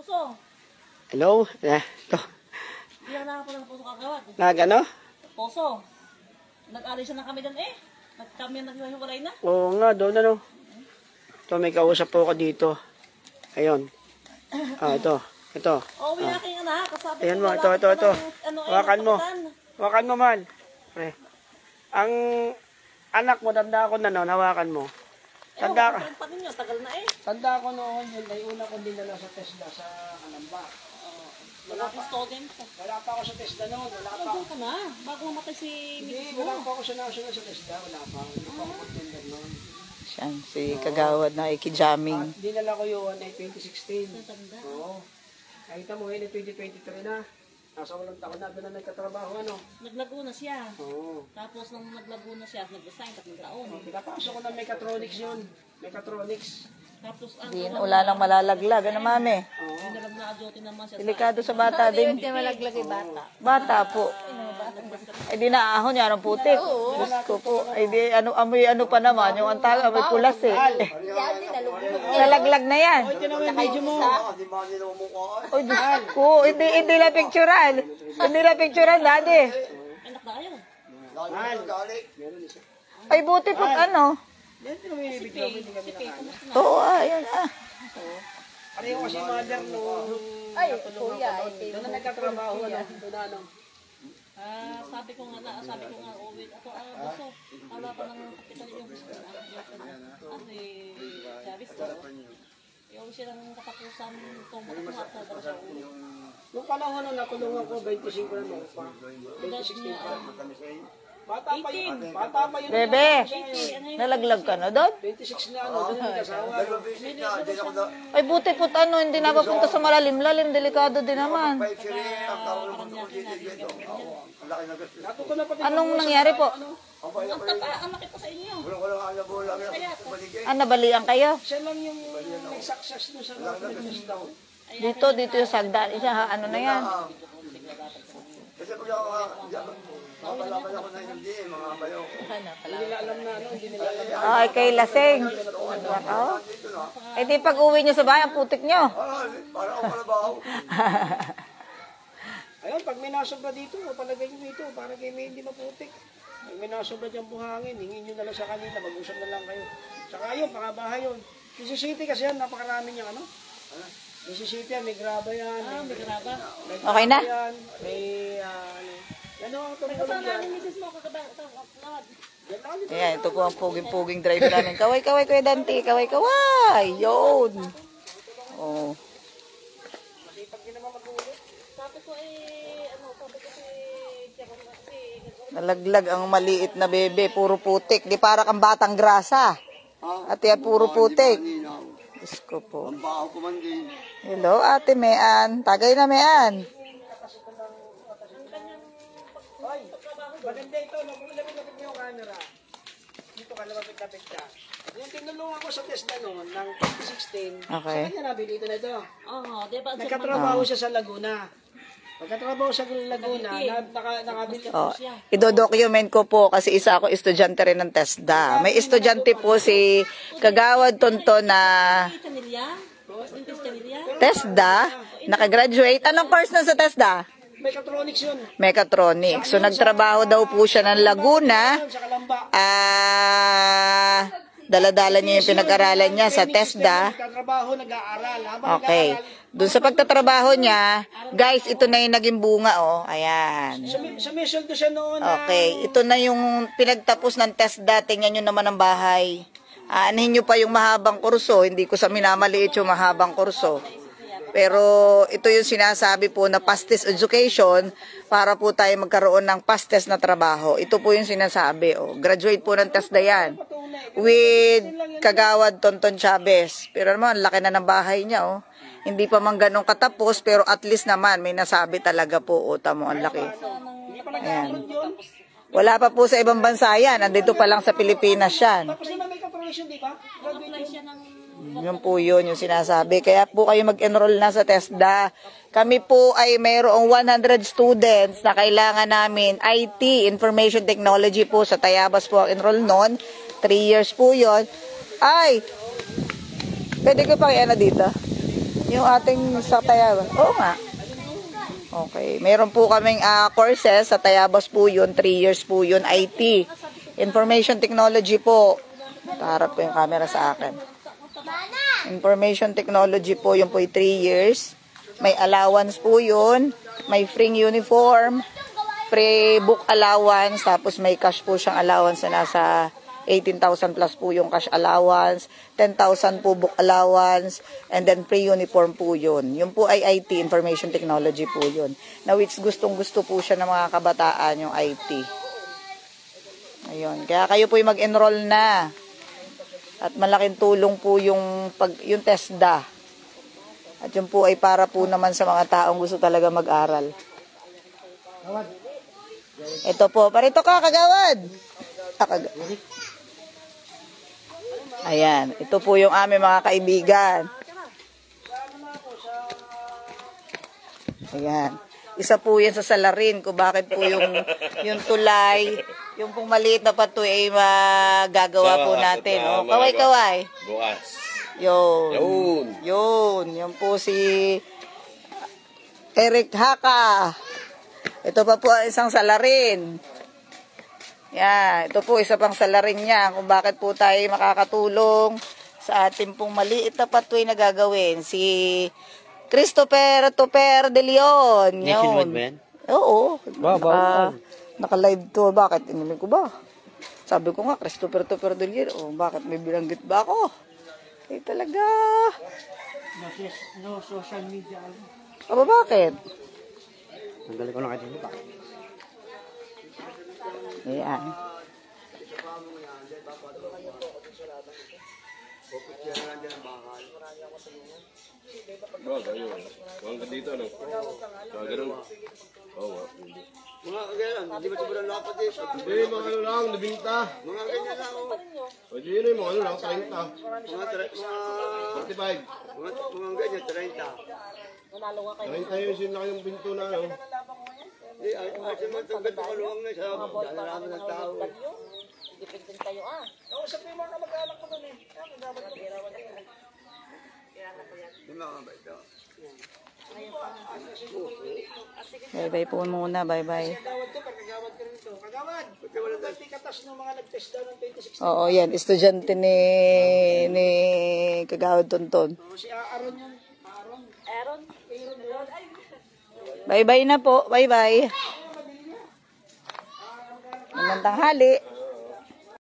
Puso. Hello? Ito. Hindi na nakapunta ng puso kagawad. Nagano? Puso. Nag-alis na kami doon eh. Kami ang naghiwalay na. Oo nga, doon ano. Ito, may kausap po ako dito. Ayun. Ito. Ito. Oo, may aking anak. Kasabi Ayan ko, mo, ito. Ano, Hawakan mo. kapitan. Hawakan mo, man. Pre. Ang anak mo, tanda ko na noon, hawakan mo. Tanda ka. Pa ninyo, tagal na eh. Tanda ko noon, yun ay una kong dinala sa TESDA sa Kalamba. Wala pa student. Wala pa ako sa TESDA noon, wala pa. Nandun ka na. Bago mamatay si Hindi, Mrs. wala mo. pa ako sa national sa TESDA, wala pa. Hindi pa ako mag-tender noon. Siyan, si Kagawad na ikijaming. At dinala ko yun ay 2016. Tanda. Oo. Nakita mo yun ay 2023 na. Nasa walang taon na, doon na nagkatrabaho, ano? Naglaguna siya. Oo. Tapos nung naglaguna siya, nag-resign, 3 taon. Pinapasok ko ng mechatronics yun. Mechatronics. Tapos Wala lang malalaglag. Ano, mami? nalag na duty naman siya. Delikado sa bata din. Hindi malaglag yung bata. Bata po. Ay di naahon yan ang putik. Diyos ko po. Ay di amoy ano pa naman. Yung antala, amoy pulas eh. Yan din, nalugulog. Nalaglag na yan. Medyo mo. Oh, Diyos ko. Hindi lang picturean. Hindi lang picturean, daddy. Anak na kayo. Ay buti po ano. Yan din naman yung video, hindi kami nakana. Oo, ayan ah. Pareho kasi mother nung natulungan ko doon. Doon na nagkatrabaho, ano? Doon na, ano? Sabi ko nga, uwi ako, buso. Wala pa ng kapitan yung gusto ko. Charis ko. Yung silang katapusan itong October siya uwi. Nung panahon na natulungan ko, 25 na noon pa. 26 pa. Bata pa yun. Bata pa yun. Bebe, nalaglag ka na doon? 26 na, ano? Doon na nagkasawa. Ay buti po ano, hindi napapunta sa malalim-lalim. Delikado din naman. Natuto na pati. Anong nangyari po? Ang laki pa sa inyo. Nabalian kayo? Siya lang yung may success no sa business daw. Dito yung sagdan. Isa, ano na yan? Kasi pag nakapalaban ako na hindi, mga bayo. Hindi nila alam na, ano? Hindi nila alam. Ay, kay Laseng. Oh. Eh di pag uwi nyo sa bahay, ang putik nyo. Para ako kalabaw. Ayun, pag may nasobra dito, palagay nyo dito, para kayo may hindi maputik. Pag may nasobra dyan buhangin, hingin nyo na lang sa kanila, mag-usap na lang kayo. Saka yun, mga bahay yun. Mississippi kasi yan, napakarami niyang ano. Mississippi yan, may graba yan. May graba. Okay na? Yan, may ano ang tumulong yan. Mrs. mo, kagabang. Ayan, ito po ang puging-puging driver namin. Kaway-kaway, Kuya Dante. Kaway-kaway. Yun. Oh. Sabi ko Nalaglag ang maliit na bebe. Puro putik. Di para kang batang grasa. At yan, puro putik. Diyos ko po. Ang baho ko man din. Hello, Ate Mean. Tagay na, Mean. Hoy, maganda ito. Lapit-lapit niyo yung camera. Dito ka, lapit-lapit ka. Yung tinulungan ko sa test na noon, ng 2016, Okay. sa kanya nabili ito na ito. Oo, di ba? Nagkatrabaho siya sa Laguna. Pagkatrabaho sa Laguna, nakabili Oh, ido-document ko po kasi isa ako estudyante rin ng TESDA. May estudyante po si Kagawad Tonton na Chanilya? Intis Chanilya? TESDA, nakagraduate. Anong course na sa TESDA? Mechatronics yun. Mechatronics. So nagtrabaho daw po siya ng Laguna. Sa Kalamba. Dala-dala niya yung pinag-aralan niya sa TESDA. Nagkatrabaho, nag-aaral. Okay. Doon sa pagtatrabaho niya, guys, ito na yung naging bunga, oh. Ayan. Sa may sweldo siya noon. Okay. Ito na yung pinagtapos ng TESDA. Tingnan nyo naman ang bahay. Aanahin nyo pa yung mahabang kurso. Hindi ko sa minamaliit yung mahabang kurso. Pero ito yung sinasabi po na past test education para po tayo magkaroon ng past test na trabaho. Ito po yung sinasabi. Oh. Graduate po ng TESDA yan. With Kagawad Tonton Chavez. Pero naman, laki na ng bahay niya. Oh. Hindi pa man ganun katapos, pero at least naman, may nasabi talaga po. O, tamo, ang laki. Ayan. Wala pa po sa ibang bansa yan. Nandito pa lang sa Pilipinas yan. Tapos naman may kaprofesyon, di ba? Apply siya ng... Yun po yun, yung sinasabi. Kaya po kayo mag-enroll na sa TESDA. Kami po ay mayroong 100 students na kailangan namin IT, Information Technology po sa Tayabas po ang enroll noon. 3 years po yun. Ay! Pwede ko pang ano dito? Yung ating sa Tayabas. Oo nga. Okay. Meron po kaming courses sa Tayabas po yun. 3 years po yun. IT. Information Technology po. Harap ko yung camera sa akin. Information Technology po. Yung po 3 years. May allowance po yun. May free uniform. Free book allowance. Tapos may cash po siyang allowance na nasa 18,000 plus po yung cash allowance, 10,000 po book allowance, and then free uniform po yun. Yun po ay IT, Information Technology po yun. Now, it's gustong-gusto po siya ng mga kabataan, yung IT. Ayun. Kaya kayo po yung mag-enroll na. At malaking tulong po yung TESDA. At yun po ay para po naman sa mga taong gusto talaga mag-aral. Ito po. Parito ka, kagawad. Ayan, ito po yung aming mga kaibigan. Ayan. Isa po yan sa salarin kung bakit po yung tulay, yung pong maliit na patoy ay magagawa po natin. Oh, kaway-kaway. Bukas. Yun. Yun po si Eric Haka. Ito pa po ang isang salarin. Yan, ito po isa pang salarin niya kung bakit po tayo makakatulong sa ating pong maliit na patuloy na gagawin. Si Christopher Toper de Leon. Nationwide ba yan? Oo. Naka-live to. Bakit? Inimin ko ba? Sabi ko nga, Christopher Toper de Leon. Oh, bakit may bilanggit ba ako? Eh talaga. No social media. Aba, bakit? Nagaling ko lang kayo pa. Ayan. Ayun. Hanggang dito, no? Ganun. Oo. Mga ganyan, hindi ba sobrang lapat dito? Hindi, mga ano lang, nabinta. Mga ganyan lang, oh. Pwede yun eh, mga ano lang, 30. Mga 45. ganyan, 30. 30 yun, sinlaki yung pinto na, no? Ay, naman itong ganito kaluwang na siya. Dala naman ng tao. Dipintin tayo Kausap mo yung mga kamag-anak ko doon eh. Yung mga mabait daw. Bye-bye po muna. Bye-bye. Kagawad ko, kagawad ka rin ito. Kagawad! Pati katas ng mga nag-test daw ng 2016. Oo, yan. Estudyante ni Kagawad Tonton. Si Aaron yun. Aaron. Bye-bye na po. Bye-bye. Magandang tanghali.